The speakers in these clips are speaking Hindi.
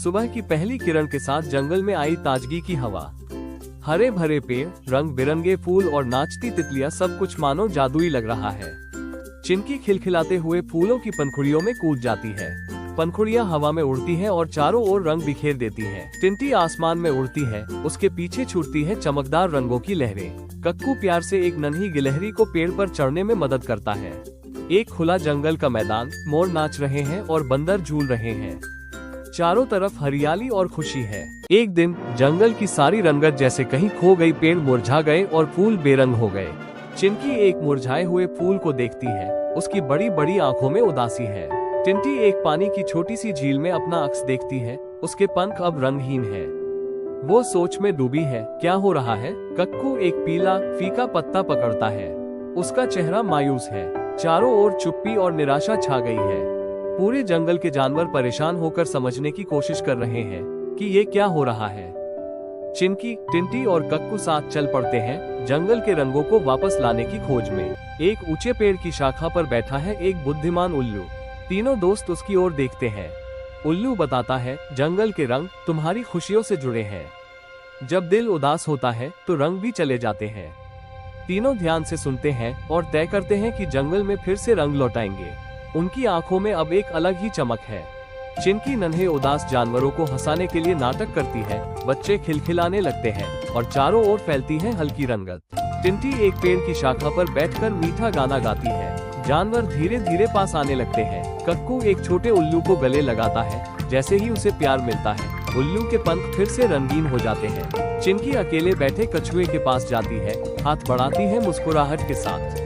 सुबह की पहली किरण के साथ जंगल में आई ताजगी की हवा। हरे भरे पेड़, रंग बिरंगे फूल और नाचती तितलियां, सब कुछ मानो जादुई लग रहा है। चिंकी खिलखिलाते हुए फूलों की पंखुड़ियों में कूद जाती है। पंखुड़ियां हवा में उड़ती हैं और चारों ओर रंग बिखेर देती हैं। टिंटी आसमान में उड़ती है, उसके पीछे छूटती है चमकदार रंगों की लहरें। कक्कू प्यार से एक नन्ही गिलहरी को पेड़ पर चढ़ने में मदद करता है। एक खुला जंगल का मैदान, मोर नाच रहे हैं और बंदर झूल रहे हैं। चारों तरफ हरियाली और खुशी है। एक दिन जंगल की सारी रंगत जैसे कहीं खो गई, पेड़ मुरझा गए और फूल बेरंग हो गए। चिंकी एक मुरझाए हुए फूल को देखती है, उसकी बड़ी बड़ी आंखों में उदासी है। टिंटी एक पानी की छोटी सी झील में अपना अक्स देखती है, उसके पंख अब रंगहीन है। वो सोच में डूबी है, क्या हो रहा है। कक्कू एक पीला फीका पत्ता पकड़ता है, उसका चेहरा मायूस है। चारों ओर चुप्पी और निराशा छा गई है। पूरे जंगल के जानवर परेशान होकर समझने की कोशिश कर रहे हैं कि ये क्या हो रहा है। चिंकी, टिंटी और कक्कू साथ चल पड़ते हैं, जंगल के रंगों को वापस लाने की खोज में। एक ऊंचे पेड़ की शाखा पर बैठा है एक बुद्धिमान उल्लू। तीनों दोस्त उसकी ओर देखते हैं। उल्लू बताता है, जंगल के रंग तुम्हारी खुशियों से जुड़े हैं। जब दिल उदास होता है तो रंग भी चले जाते हैं। तीनों ध्यान से सुनते हैं और तय करते हैं कि जंगल में फिर से रंग लौटाएंगे। उनकी आंखों में अब एक अलग ही चमक है। चिंकी नन्हे उदास जानवरों को हंसाने के लिए नाटक करती है, बच्चे खिलखिलाने लगते हैं और चारों ओर फैलती है हल्की रंगत। टिंटी एक पेड़ की शाखा पर बैठकर मीठा गाना गाती है, जानवर धीरे धीरे पास आने लगते हैं। कक्कू एक छोटे उल्लू को गले लगाता है, जैसे ही उसे प्यार मिलता है उल्लू के पंख फिर से रंगीन हो जाते हैं। चिंकी अकेले बैठे कछुए के पास जाती है, हाथ बढ़ाती है मुस्कुराहट के साथ।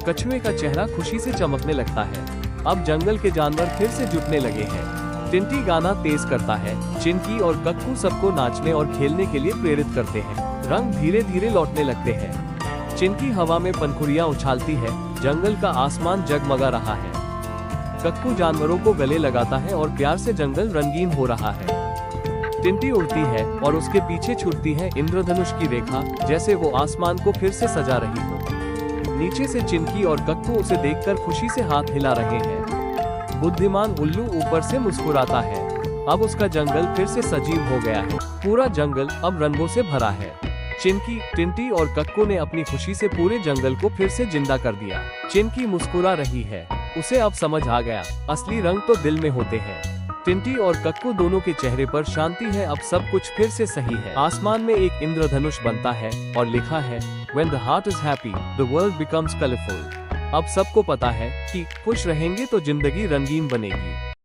कछुए का चेहरा खुशी से चमकने लगता है। अब जंगल के जानवर फिर से जुटने लगे हैं। टिंटी गाना तेज करता है, चिंकी और कक्कू सबको नाचने और खेलने के लिए प्रेरित करते हैं। रंग धीरे धीरे लौटने लगते हैं। चिंकी हवा में पंखुड़ियां उछालती है, जंगल का आसमान जगमगा रहा है। कक्कू जानवरों को गले लगाता है और प्यार से जंगल रंगीन हो रहा है। टिंटी उड़ती है और उसके पीछे छूटती है इंद्रधनुष की रेखा, जैसे वो आसमान को फिर से सजा रही हो। नीचे से चिंकी और कक्कू उसे देखकर खुशी से हाथ हिला रहे हैं। बुद्धिमान उल्लू ऊपर से मुस्कुराता है। अब उसका जंगल फिर से सजीव हो गया है। पूरा जंगल अब रंगों से भरा है। चिंकी, टिंटी और कक्कू ने अपनी खुशी से पूरे जंगल को फिर से जिंदा कर दिया। चिंकी मुस्कुरा रही है, उसे अब समझ आ गया, असली रंग तो दिल में होते हैं। टिंटी और कक्कू दोनों के चेहरे पर शांति है, अब सब कुछ फिर से सही है। आसमान में एक इंद्रधनुष बनता है और लिखा है, When the heart is happy, the world becomes colorful। अब सबको पता है कि खुश रहेंगे तो जिंदगी रंगीन बनेगी।